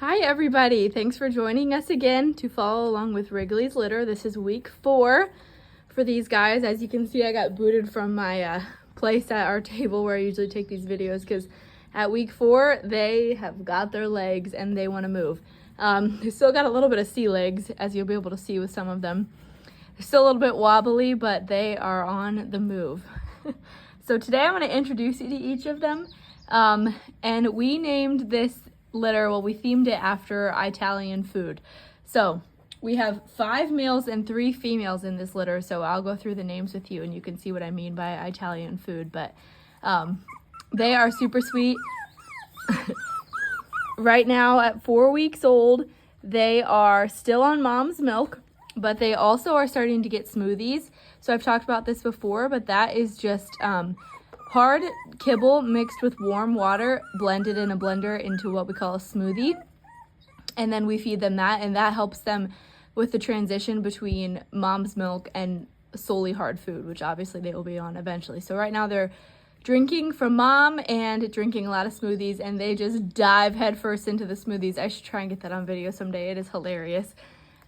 Hi everybody, thanks for joining us again to follow along with Wrigley's litter. This is week 4 for these guys. As you can see, I got booted from my place at our table where I usually take these videos because at week 4 they have got their legs and they want to move. They still got a little bit of sea legs, as you'll be able to see with some of them. They're still a little bit wobbly, but they are on the move. So today I'm going to introduce you to each of them. And we named this litter, well, we themed it after Italian food. So we have 5 males and 3 females in this litter, so I'll go through the names with you and you can see what I mean by Italian food. But they are super sweet. Right now at 4 weeks old, they are still on mom's milk, but they also are starting to get smoothies. So I've talked about this before, but that is just hard kibble mixed with warm water, blended in a blender into what we call a smoothie. And then we feed them that, and that helps them with the transition between mom's milk and solely hard food, which obviously they will be on eventually. So right now they're drinking from mom and drinking a lot of smoothies, and they just dive headfirst into the smoothies. I should try and get that on video someday. It is hilarious.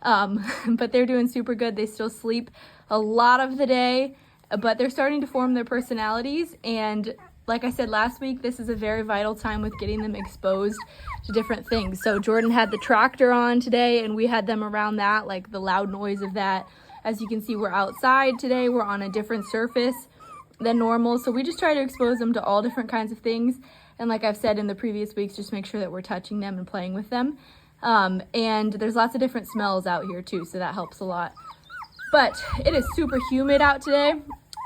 But they're doing super good. They still sleep a lot of the day, but they're starting to form their personalities. And like I said last week, this is a very vital time with getting them exposed to different things. So Jordan had the tractor on today, and we had them around that, like the loud noise of that. As you can see, we're outside today. We're on a different surface than normal. So we just try to expose them to all different kinds of things. And like I've said in the previous weeks, just make sure that we're touching them and playing with them. And there's lots of different smells out here too, so that helps a lot. But it is super humid out today,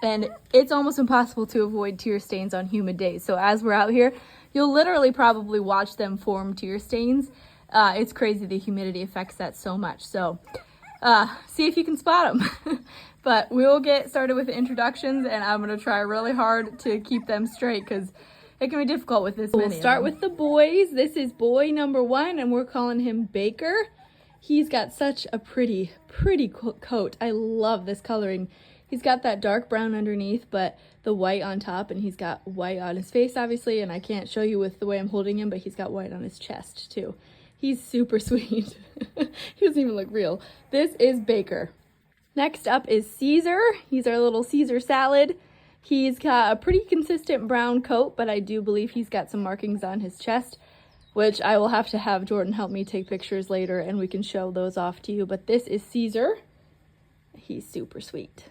and it's almost impossible to avoid tear stains on humid days. So as we're out here, you'll literally probably watch them form tear stains. It's crazy, the humidity affects that so much. So see if you can spot them. But we will get started with the introductions, and I'm going to try really hard to keep them straight because it can be difficult with this many. We'll start with the boys. This is boy number 1, and we're calling him Baker. He's got such a pretty coat. I love this coloring. He's got that dark brown underneath, but the white on top, and he's got white on his face, obviously, and I can't show you with the way I'm holding him, but he's got white on his chest, too. He's super sweet. He doesn't even look real. This is Baker. Next up is Caesar. He's our little Caesar salad. He's got a pretty consistent brown coat, but I do believe he's got some markings on his chest, which I will have to have Jordan help me take pictures later, and we can show those off to you. But this is Caesar. He's super sweet.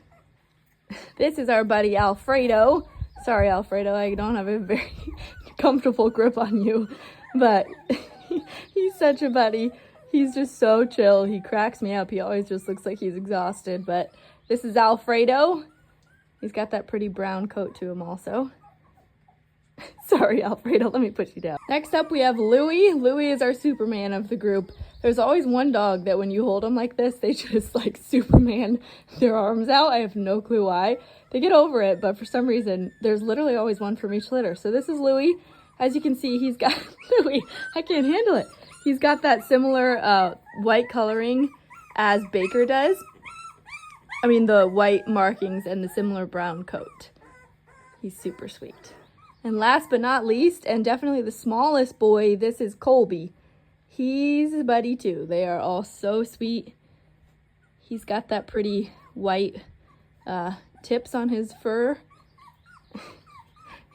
This is our buddy Alfredo. Sorry, Alfredo, I don't have a very comfortable grip on you, but he's such a buddy. He's just so chill. He cracks me up. He always just looks like he's exhausted, but this is Alfredo. He's got that pretty brown coat to him also. Sorry, Alfredo, let me put you down. Next up, we have Louie. Louie is our Superman of the group. There's always one dog that when you hold them like this, they just like Superman their arms out. I have no clue why. They get over it, but for some reason, there's literally always one from each litter. So this is Louie. As you can see, he's got, Louie, I can't handle it. He's got that similar white coloring as Baker does. I mean, the white markings and the similar brown coat. He's super sweet. And last but not least, and definitely the smallest boy, this is Colby. He's a buddy too. They are all so sweet. He's got that pretty white tips on his fur.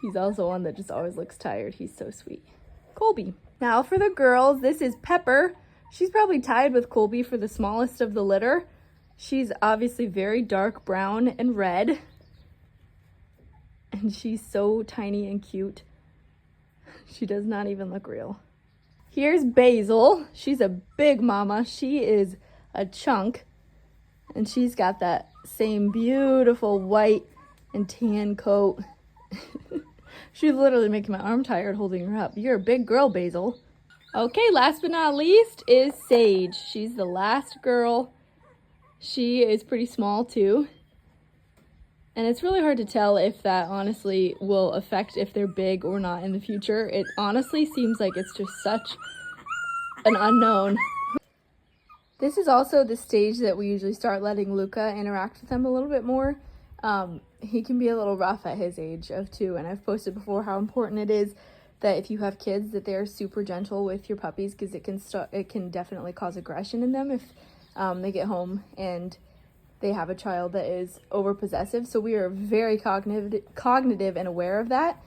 He's also one that just always looks tired. He's so sweet. Colby. Now for the girls, this is Pepper. She's probably tied with Colby for the smallest of the litter. She's obviously very dark brown and red. And she's so tiny and cute. She does not even look real. Here's Basil. She's a big mama. She is a chunk. And she's got that same beautiful white and tan coat. She's literally making my arm tired holding her up. You're a big girl, Basil. Okay, last but not least is Sage. She's the last girl. She is pretty small too. And it's really hard to tell if that honestly will affect if they're big or not in the future. It honestly seems like it's just such an unknown. This is also the stage that we usually start letting Luca interact with them a little bit more. He can be a little rough at his age of 2, and I've posted before how important it is that if you have kids, that they're super gentle with your puppies, because it can definitely cause aggression in them if they get home and they have a child that is overpossessive. So we are very cognitive and aware of that.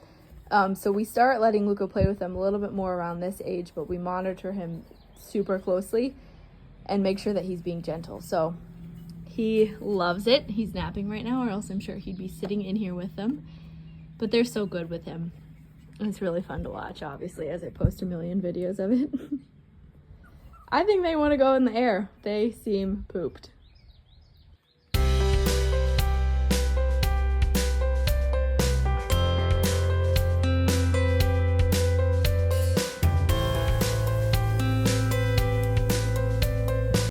So we start letting Luca play with them a little bit more around this age, but we monitor him super closely and make sure that he's being gentle. So he loves it. He's napping right now, or else I'm sure he'd be sitting in here with them. But they're so good with him. It's really fun to watch, obviously, as I post a million videos of it. I think they want to go in the air. They seem pooped.